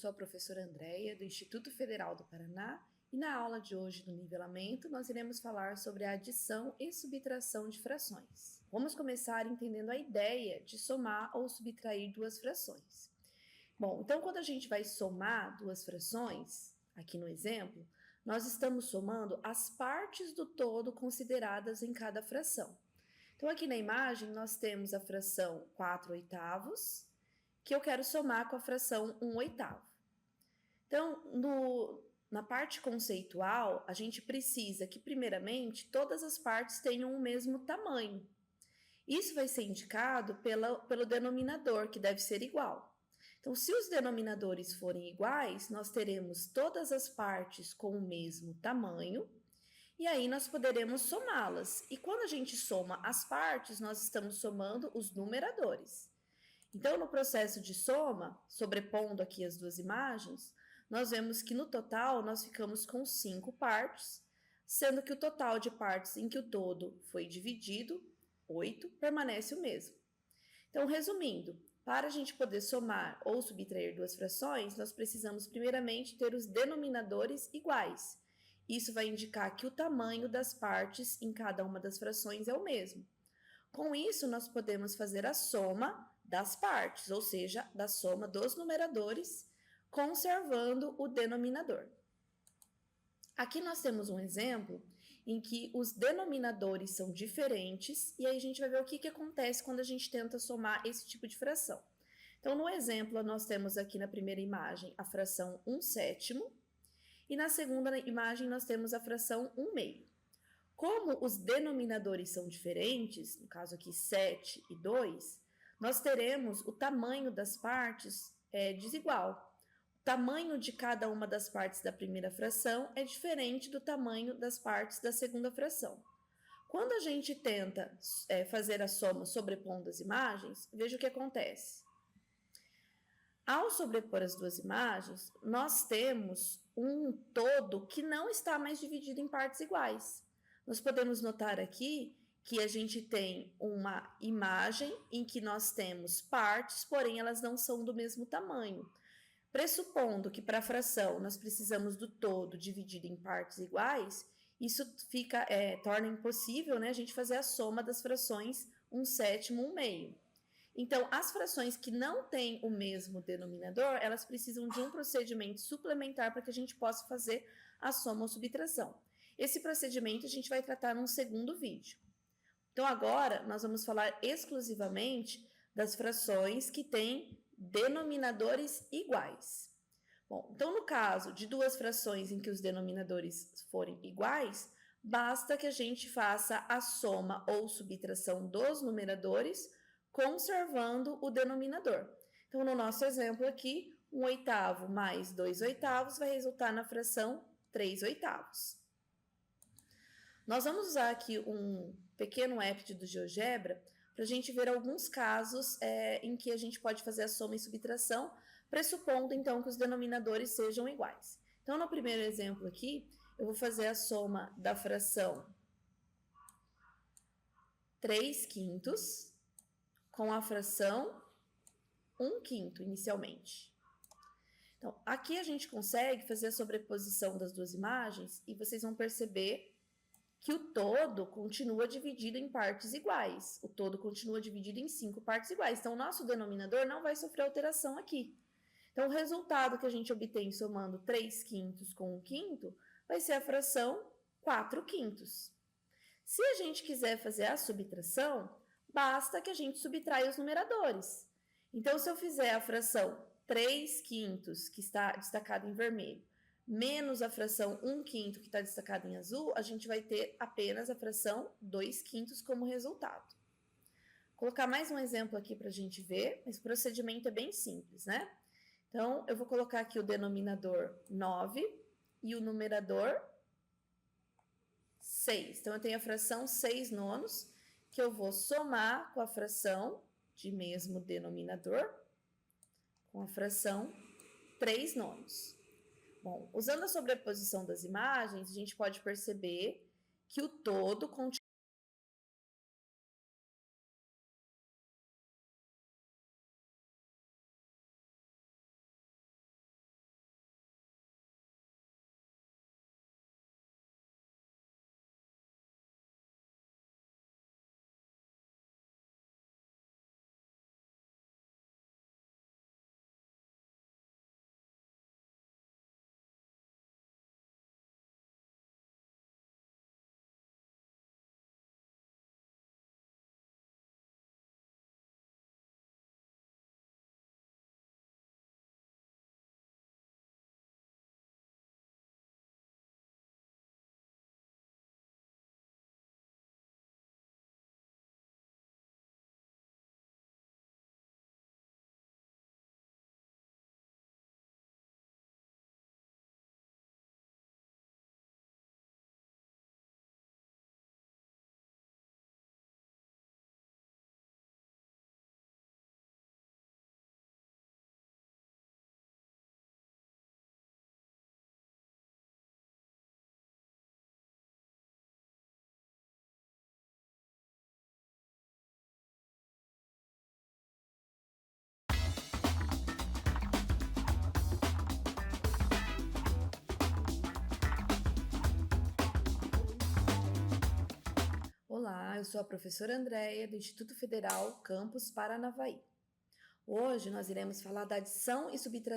sou a professora Andréia, do Instituto Federal do Paraná, e na aula de hoje do nivelamento nós iremos falar sobre a adição e subtração de frações. Vamos começar entendendo a ideia de somar ou subtrair duas frações. Bom, então quando a gente vai somar duas frações, aqui no exemplo, nós estamos somando as partes do todo consideradas em cada fração. Então aqui na imagem nós temos a fração 4/8, que eu quero somar com a fração 1/8. Então, na parte conceitual, a gente precisa que, primeiramente, todas as partes tenham o mesmo tamanho. Isso vai ser indicado pelo denominador, que deve ser igual. Então, se os denominadores forem iguais, nós teremos todas as partes com o mesmo tamanho, e aí nós poderemos somá-las. E quando a gente soma as partes, nós estamos somando os numeradores. Então, no processo de soma, sobrepondo aqui as duas imagens, nós vemos que no total nós ficamos com 5 partes, sendo que o total de partes em que o todo foi dividido, 8, permanece o mesmo. Então, resumindo, para a gente poder somar ou subtrair duas frações, nós precisamos primeiramente ter os denominadores iguais. Isso vai indicar que o tamanho das partes em cada uma das frações é o mesmo. Com isso, nós podemos fazer a soma das partes, ou seja, da soma dos numeradores, conservando o denominador. Aqui nós temos um exemplo em que os denominadores são diferentes, e aí a gente vai ver o que acontece quando a gente tenta somar esse tipo de fração. Então, no exemplo, nós temos aqui na primeira imagem a fração 1/7, e na segunda imagem nós temos a fração 1/2. Como os denominadores são diferentes, no caso aqui 7 e 2, nós teremos o tamanho das partes desigual. O tamanho de cada uma das partes da primeira fração é diferente do tamanho das partes da segunda fração. Quando a gente tenta fazer a soma sobrepondo as imagens, veja o que acontece. Ao sobrepor as duas imagens, nós temos um todo que não está mais dividido em partes iguais. Nós podemos notar aqui que a gente tem uma imagem em que nós temos partes, porém elas não são do mesmo tamanho. Pressupondo que para a fração nós precisamos do todo dividido em partes iguais, isso torna impossível, né, a gente fazer a soma das frações 1/7, 1/2. Então, as frações que não têm o mesmo denominador, elas precisam de um procedimento suplementar para que a gente possa fazer a soma ou subtração. Esse procedimento a gente vai tratar num segundo vídeo. Então, agora, nós vamos falar exclusivamente das frações que têm denominadores iguais. Bom, então, no caso de duas frações em que os denominadores forem iguais, basta que a gente faça a soma ou subtração dos numeradores, conservando o denominador. Então, no nosso exemplo aqui, 1/8 mais 2/8 vai resultar na fração 3/8. Nós vamos usar aqui um pequeno app do GeoGebra para a gente ver alguns casos em que a gente pode fazer a soma e subtração, pressupondo então que os denominadores sejam iguais. Então, no primeiro exemplo aqui, eu vou fazer a soma da fração 3/5 com a fração 1/5 inicialmente. Então, aqui a gente consegue fazer a sobreposição das duas imagens e vocês vão perceber que o todo continua dividido em partes iguais. O todo continua dividido em 5 partes iguais. Então, o nosso denominador não vai sofrer alteração aqui. Então, o resultado que a gente obtém somando 3/5 com 1/5 vai ser a fração 4/5. Se a gente quiser fazer a subtração, basta que a gente subtraia os numeradores. Então, se eu fizer a fração 3/5, que está destacada em vermelho, menos a fração 1/5, que está destacada em azul, a gente vai ter apenas a fração 2/5 como resultado. Vou colocar mais um exemplo aqui para a gente ver, mas o procedimento é bem simples, né? Então, eu vou colocar aqui o denominador 9 e o numerador 6. Então, eu tenho a fração 6/9, que eu vou somar com a fração de mesmo denominador, com a fração 3/9. Bom, usando a sobreposição das imagens, a gente pode perceber que o todo continua Olá, eu sou a professora Andréia, do Instituto Federal Campus Paranavaí. Hoje nós iremos falar da adição e subtração